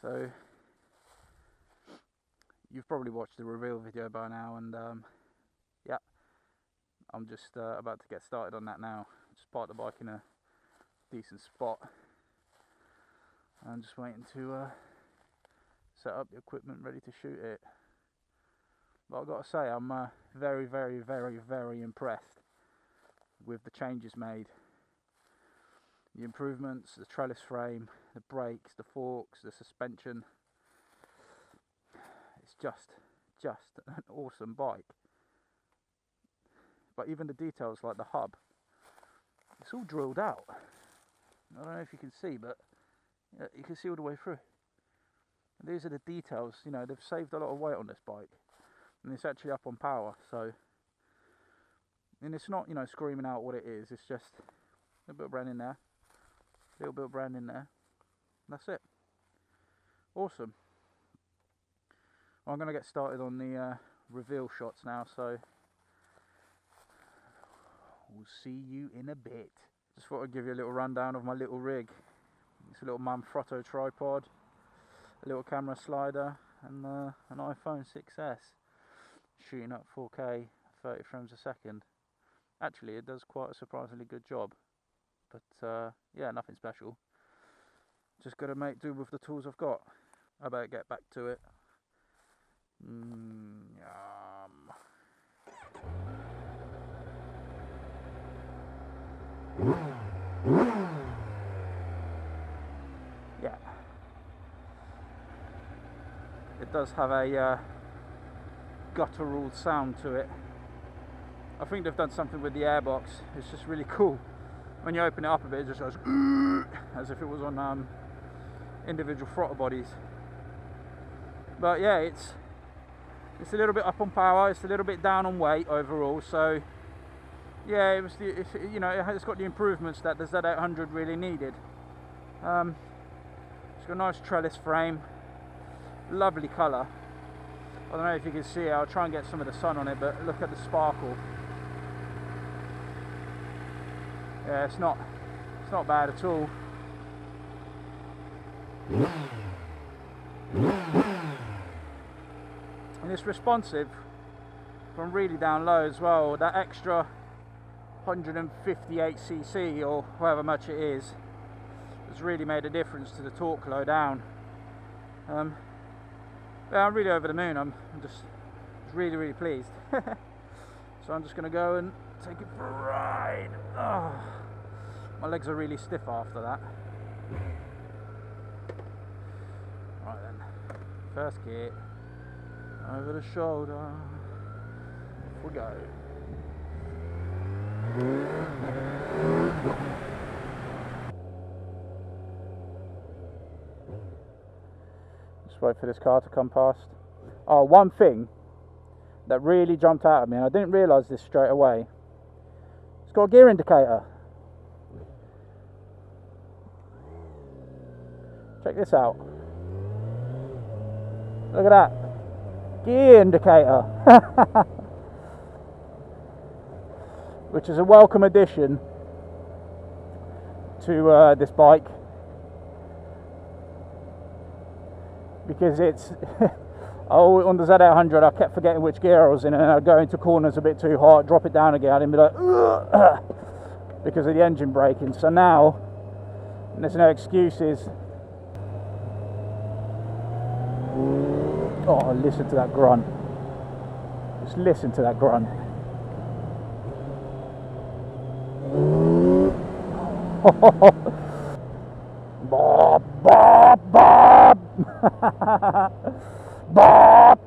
So you've probably watched the reveal video by now, and yeah, I'm just about to get started on that now. Just parked the bike in a decent spot. I'm just waiting to set up the equipment ready to shoot it. But I've got to say, I'm very, very, very, very impressed with the changes made. The improvements, the trellis frame, the brakes, the forks, the suspension. It's just an awesome bike. But even the details like the hub, it's all drilled out. I don't know if you can see, but you can see all the way through. And these are the details. You know, they've saved a lot of weight on this bike, and it's actually up on power. So, and it's not, you know, screaming out what it is. It's just a little bit of branding there, a little bit of branding there. That's it. Awesome. Well, I'm going to get started on the reveal shots now. So we'll see you in a bit. Just thought I'd give you a little rundown of my little rig. It's a little Manfrotto tripod, a little camera slider, and an iPhone 6s shooting up 4K 30 frames a second. Actually, it does quite a surprisingly good job, but yeah, nothing special. Just got to make do with the tools I've got. I better get back to it. Yeah, it does have a guttural sound to it. I think they've done something with the airbox. It's just really cool. When you open it up a bit, it just goes as if it was on individual throttle bodies. But yeah, it's a little bit up on power. It's a little bit down on weight overall. So yeah, you know, it's got the improvements that the Z900 really needed. It's got a nice trellis frame, lovely colour. I don't know if you can see it. I'll try and get some of the sun on it, but look at the sparkle. Yeah, it's not bad at all. And it's responsive from really down low as well. That extra 158cc or however much it is has really made a difference to the torque low down. Yeah, I'm really over the moon. I'm just really pleased. So I'm just going to go and take it for a ride. Oh, my legs are really stiff after that. Right then, first gear, over the shoulder, off we go. Just wait for this car to come past. Oh, one thing that really jumped out at me, and I didn't realise this straight away. It's got a gear indicator. Check this out. Look at that. Gear indicator. Which is a welcome addition to this bike. Because it's... Oh, on the Z900 I kept forgetting which gear I was in, and I'd go into corners a bit too hard, drop it down again and be like, ugh, because of the engine braking. So now there's no excuses. Oh, listen to that grunt. Just listen to that grunt. Bob, bob, bob. Bob.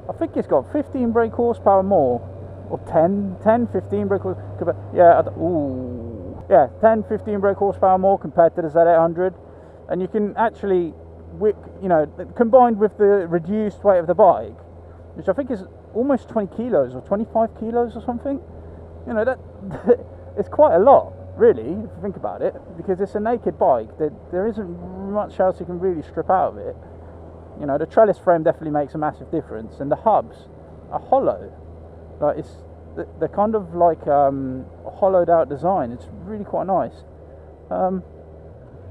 I think it's got 15 brake horsepower more, or 15 brake horsepower. Yeah, ooh, yeah, 15 brake horsepower more compared to the Z900, and you can actually, you know, combined with the reduced weight of the bike, which I think is almost 20 kilos or 25 kilos or something. You know, that it's quite a lot, really, if you think about it, because it's a naked bike. There isn't much else you can really strip out of it. You know, the trellis frame definitely makes a massive difference, and the hubs are hollow. Like they're kind of like a hollowed out design. It's really quite nice.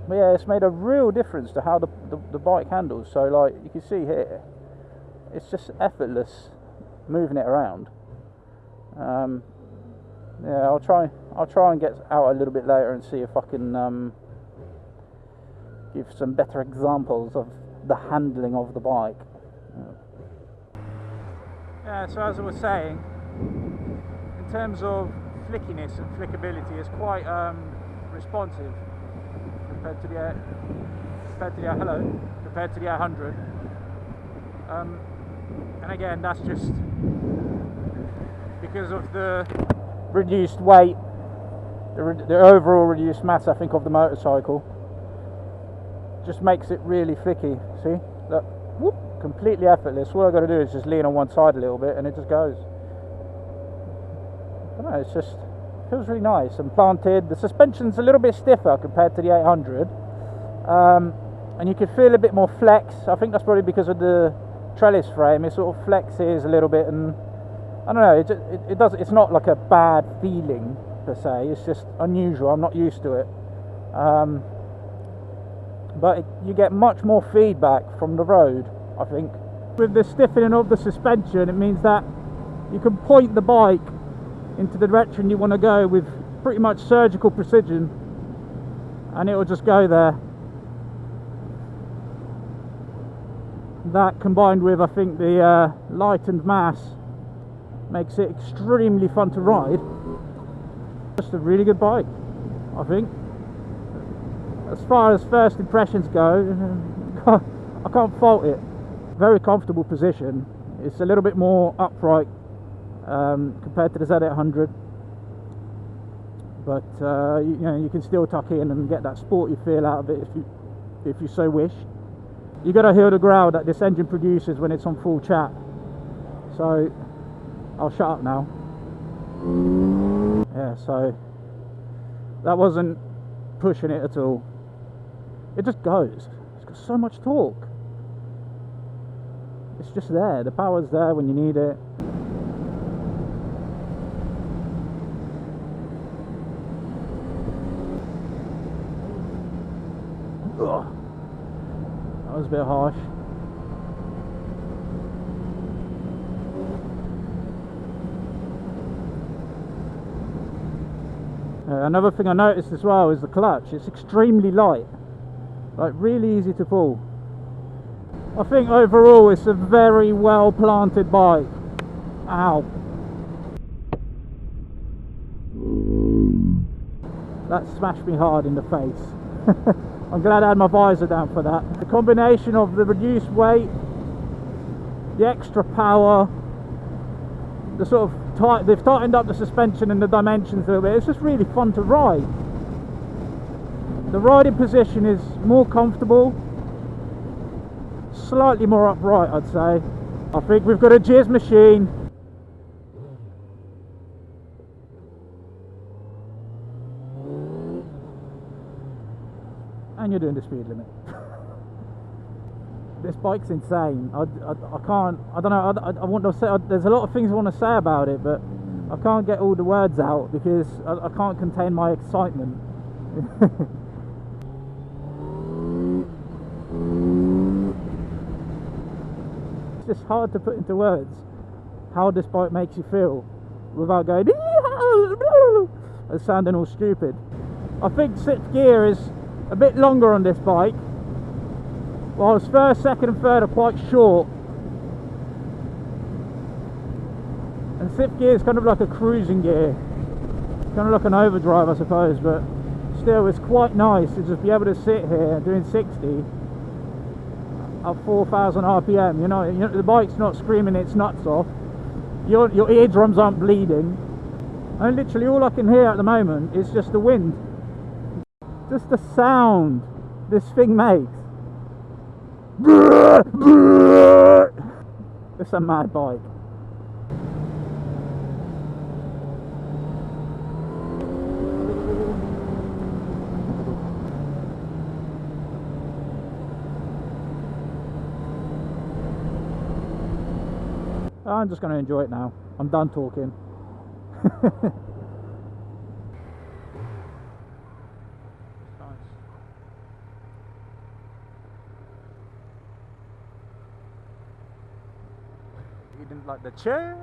But yeah, it's made a real difference to how the bike handles. So like you can see here, it's just effortless moving it around. Yeah, I'll try and get out a little bit later and see if I can give some better examples of the handling of the bike. Yeah, so as I was saying, in terms of flickiness and flickability, it's quite responsive compared to the 800. And again, that's just because of the reduced weight, the overall reduced mass, I think, of the motorcycle. Just makes it really flicky. See, look, whoop, completely effortless. All I've got to do is just lean on one side a little bit, and it just goes. I don't know, it's just feels really nice and planted. The suspension's a little bit stiffer compared to the 800, and you can feel a bit more flex. I think that's probably because of the trellis frame. It sort of flexes a little bit, and I don't know. It does. It's not like a bad feeling per se. It's just unusual. I'm not used to it. But you get much more feedback from the road, I think. With the stiffening of the suspension, it means that you can point the bike into the direction you want to go with pretty much surgical precision, and it will just go there. That combined with, I think, the lightened mass makes it extremely fun to ride. Just a really good bike, I think. As far as first impressions go, I can't fault it. Very comfortable position. It's a little bit more upright compared to the Z800, but you know, you can still tuck in and get that sporty feel out of it if you so wish. You got to hear the growl that this engine produces when it's on full chat. So I'll shut up now. Yeah, so that wasn't pushing it at all. It just goes. It's got so much torque. It's just there. The power's there when you need it. Ugh. That was a bit harsh. Another thing I noticed as well is the clutch. It's extremely light. Like, really easy to pull. I think overall it's a very well planted bike. Ow. That smashed me hard in the face. I'm glad I had my visor down for that. The combination of the reduced weight, the extra power, the sort of they've tightened up the suspension and the dimensions a little bit. It's just really fun to ride. The riding position is more comfortable, slightly more upright, I'd say. I think we've got a jizz machine. And you're doing the speed limit. This bike's insane. I don't know, I want to say, there's a lot of things I want to say about it, but I can't get all the words out because I can't contain my excitement. It's just hard to put into words how this bike makes you feel without going and sounding all stupid. I think sixth gear is a bit longer on this bike, whilst first, second and third are quite short, and fifth gear is kind of like a cruising gear, kind of like an overdrive, I suppose, but still it's quite nice to just be able to sit here doing 60 at 4,000 RPM. You know, the bike's not screaming its nuts off, your eardrums aren't bleeding, and literally all I can hear at the moment is just the wind. Just the sound this thing makes. It's a mad bike. I'm just going to enjoy it now. I'm done talking. You didn't like the chair?